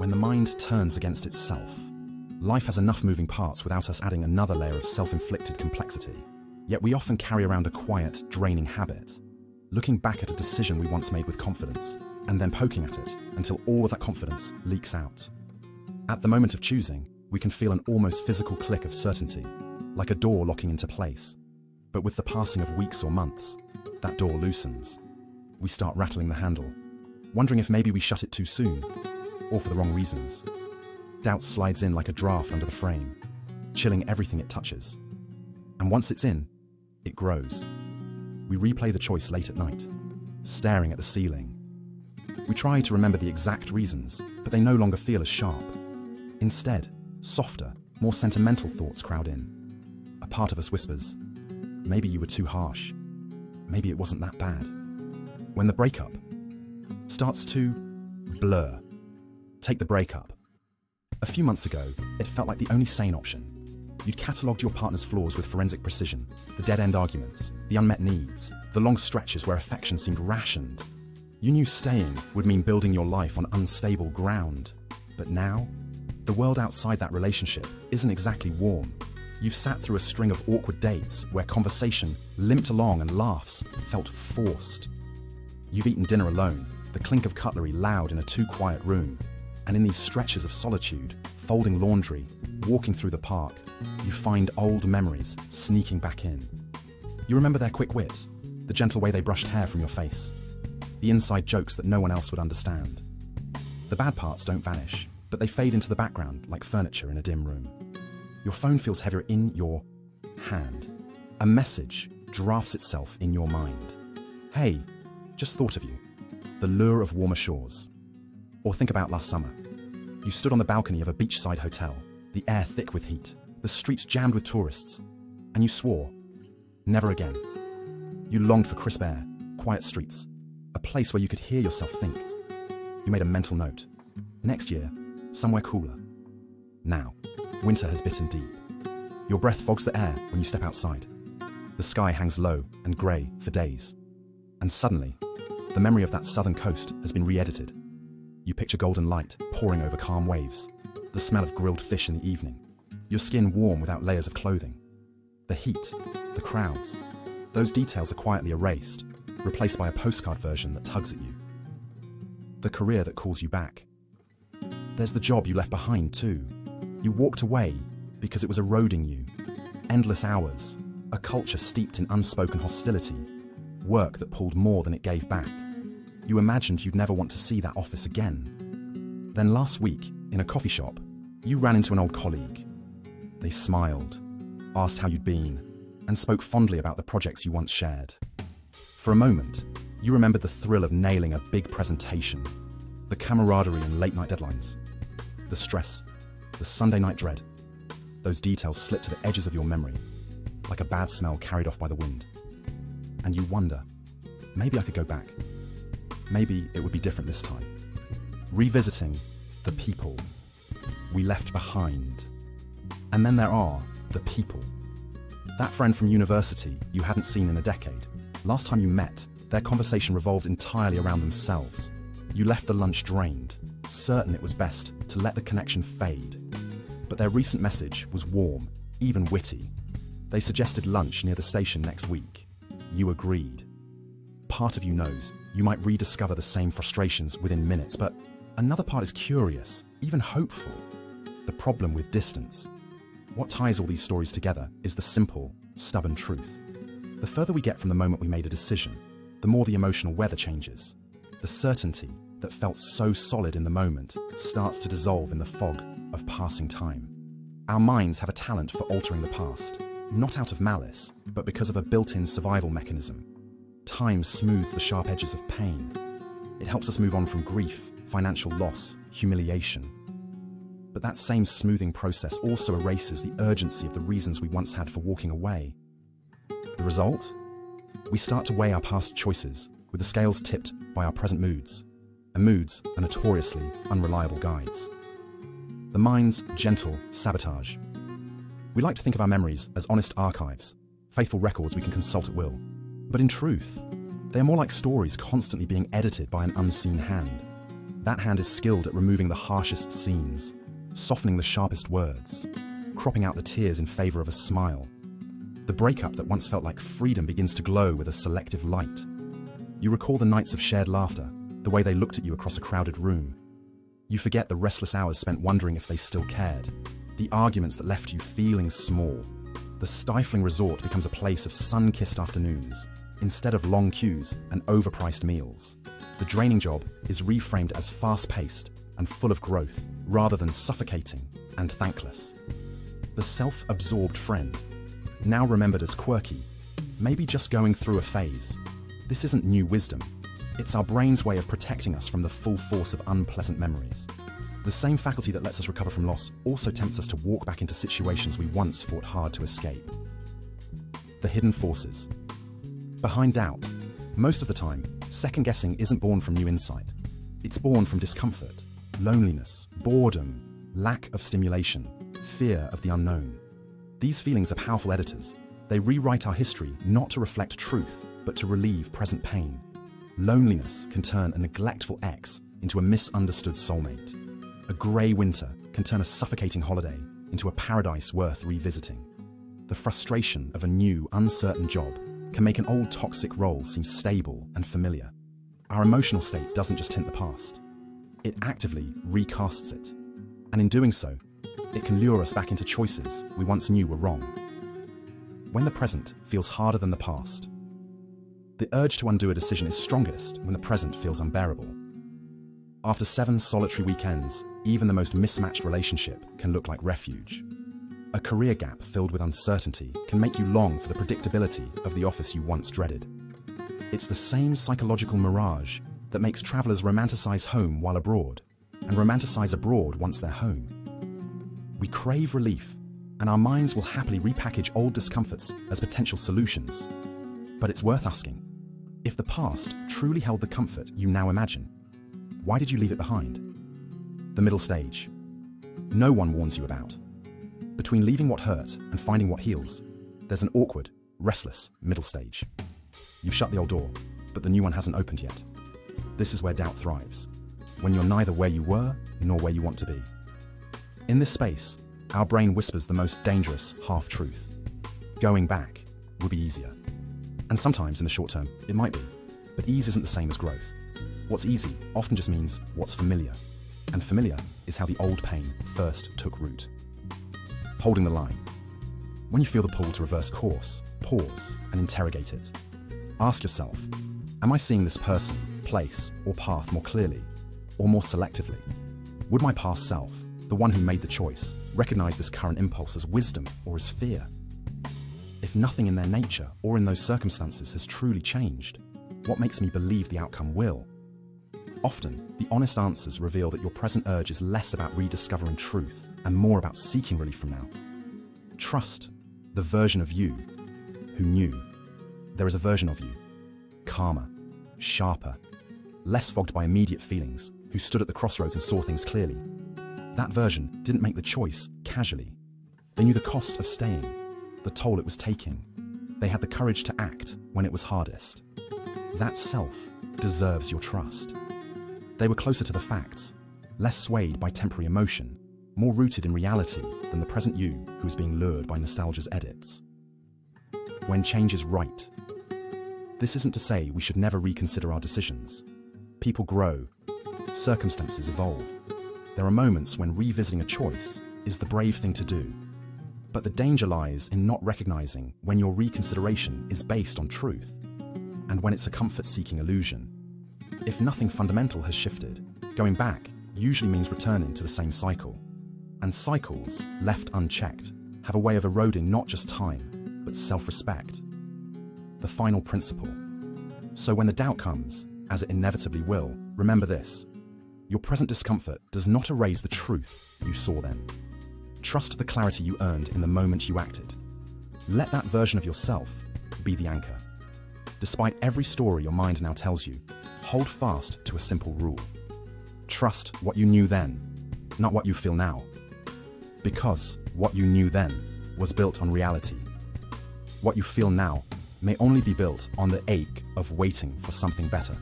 When the mind turns against itself, life has enough moving parts without us adding another layer of self-inflicted complexity. Yet we often carry around a quiet, draining habit, looking back at a decision we once made with confidence, and then poking at it until all of that confidence leaks out. At the moment of choosing, we can feel an almost physical click of certainty, like a door locking into place. But with the passing of weeks or months, that door loosens. We start rattling the handle, wondering if maybe we shut it too soon, or for the wrong reasons. Doubt slides in like a draft under the frame, chilling everything it touches. And once it's in, it grows. We replay the choice late at night, staring at the ceiling. We try to remember the exact reasons, but they no longer feel as sharp. Instead, softer, more sentimental thoughts crowd in. A part of us whispers, maybe you were too harsh. Maybe it wasn't that bad. When the breakup starts to blur, take the breakup. A few months ago, it felt like the only sane option. You'd catalogued your partner's flaws with forensic precision, the dead-end arguments, the unmet needs, the long stretches where affection seemed rationed. You knew staying would mean building your life on unstable ground. But now, the world outside that relationship isn't exactly warm. You've sat through a string of awkward dates where conversation limped along and laughs felt forced. You've eaten dinner alone, the clink of cutlery loud in a too-quiet room. And in these stretches of solitude, folding laundry, walking through the park, you find old memories sneaking back in. You remember their quick wit, the gentle way they brushed hair from your face, the inside jokes that no one else would understand. The bad parts don't vanish, but they fade into the background like furniture in a dim room. Your phone feels heavier in your hand. A message drafts itself in your mind. Hey, just thought of you. The lure of warmer shores. Or think about last summer. You stood on the balcony of a beachside hotel, the air thick with heat, the streets jammed with tourists, and you swore, never again. You longed for crisp air, quiet streets, a place where you could hear yourself think. You made a mental note. Next year, somewhere cooler. Now, winter has bitten deep. Your breath fogs the air when you step outside. The sky hangs low and grey for days. And suddenly, the memory of that southern coast has been re-edited. You picture golden light pouring over calm waves, the smell of grilled fish in the evening, your skin warm without layers of clothing. The heat, the crowds, those details are quietly erased, replaced by a postcard version that tugs at you. The career that calls you back. There's the job you left behind too. You walked away because it was eroding you. Endless hours, a culture steeped in unspoken hostility, work that pulled more than it gave back. You imagined you'd never want to see that office again. Then last week, in a coffee shop, you ran into an old colleague. They smiled, asked how you'd been, and spoke fondly about the projects you once shared. For a moment, you remembered the thrill of nailing a big presentation, the camaraderie and late-night deadlines, the stress, the Sunday night dread. Those details slipped to the edges of your memory, like a bad smell carried off by the wind. And you wonder, maybe I could go back. Maybe it would be different this time. Revisiting the people we left behind. And then there are the people. That friend from university you hadn't seen in a decade. Last time you met, their conversation revolved entirely around themselves. You left the lunch drained, certain it was best to let the connection fade. But their recent message was warm, even witty. They suggested lunch near the station next week. You agreed. Part of you knows you might rediscover the same frustrations within minutes, but another part is curious, even hopeful. The problem with distance. What ties all these stories together is the simple, stubborn truth. The further we get from the moment we made a decision, the more the emotional weather changes. The certainty that felt so solid in the moment starts to dissolve in the fog of passing time. Our minds have a talent for altering the past, not out of malice, but because of a built-in survival mechanism. Time smooths the sharp edges of pain. It helps us move on from grief, financial loss, humiliation. But that same smoothing process also erases the urgency of the reasons we once had for walking away. The result? We start to weigh our past choices, with the scales tipped by our present moods. And moods are notoriously unreliable guides. The mind's gentle sabotage. We like to think of our memories as honest archives, faithful records we can consult at will. But in truth, they are more like stories constantly being edited by an unseen hand. That hand is skilled at removing the harshest scenes, softening the sharpest words, cropping out the tears in favor of a smile. The breakup that once felt like freedom begins to glow with a selective light. You recall the nights of shared laughter, the way they looked at you across a crowded room. You forget the restless hours spent wondering if they still cared, the arguments that left you feeling small. The stifling resort becomes a place of sun-kissed afternoons, instead of long queues and overpriced meals. The draining job is reframed as fast-paced and full of growth, rather than suffocating and thankless. The self-absorbed friend, now remembered as quirky, maybe just going through a phase. This isn't new wisdom. It's our brain's way of protecting us from the full force of unpleasant memories. The same faculty that lets us recover from loss also tempts us to walk back into situations we once fought hard to escape. The hidden forces. Behind doubt, most of the time, second-guessing isn't born from new insight. It's born from discomfort, loneliness, boredom, lack of stimulation, fear of the unknown. These feelings are powerful editors. They rewrite our history not to reflect truth, but to relieve present pain. Loneliness can turn a neglectful ex into a misunderstood soulmate. A grey winter can turn a suffocating holiday into a paradise worth revisiting. The frustration of a new, uncertain job can make an old toxic role seem stable and familiar. Our emotional state doesn't just hint the past. It actively recasts it. And in doing so, it can lure us back into choices we once knew were wrong. When the present feels harder than the past, the urge to undo a decision is strongest when the present feels unbearable. After 7 solitary weekends, even the most mismatched relationship can look like refuge. A career gap filled with uncertainty can make you long for the predictability of the office you once dreaded. It's the same psychological mirage that makes travelers romanticize home while abroad, and romanticize abroad once they're home. We crave relief, and our minds will happily repackage old discomforts as potential solutions. But it's worth asking, if the past truly held the comfort you now imagine, why did you leave it behind? The middle stage. No one warns you about. Between leaving what hurt and finding what heals, there's an awkward, restless middle stage. You've shut the old door, but the new one hasn't opened yet. This is where doubt thrives, when you're neither where you were nor where you want to be. In this space, our brain whispers the most dangerous half-truth. Going back will be easier. And sometimes in the short term, it might be, but ease isn't the same as growth. What's easy often just means what's familiar, and familiar is how the old pain first took root. Holding the line. When you feel the pull to reverse course, pause and interrogate it. Ask yourself, am I seeing this person, place, or path more clearly, or more selectively? Would my past self, the one who made the choice, recognize this current impulse as wisdom or as fear? If nothing in their nature or in those circumstances has truly changed, what makes me believe the outcome will? Often, the honest answers reveal that your present urge is less about rediscovering truth and more about seeking relief from now. Trust the version of you who knew. There is a version of you, calmer, sharper, less fogged by immediate feelings, who stood at the crossroads and saw things clearly. That version didn't make the choice casually. They knew the cost of staying, the toll it was taking. They had the courage to act when it was hardest. That self deserves your trust. They were closer to the facts, less swayed by temporary emotion, more rooted in reality than the present you who is being lured by nostalgia's edits. When change is right. This isn't to say we should never reconsider our decisions. People grow, circumstances evolve. There are moments when revisiting a choice is the brave thing to do. But the danger lies in not recognizing when your reconsideration is based on truth, and when it's a comfort-seeking illusion. If nothing fundamental has shifted, going back usually means returning to the same cycle. And cycles, left unchecked, have a way of eroding not just time, but self-respect. The final principle. So when the doubt comes, as it inevitably will, remember this. Your present discomfort does not erase the truth you saw then. Trust the clarity you earned in the moment you acted. Let that version of yourself be the anchor. Despite every story your mind now tells you, hold fast to a simple rule. Trust what you knew then, not what you feel now. Because what you knew then was built on reality. What you feel now may only be built on the ache of waiting for something better.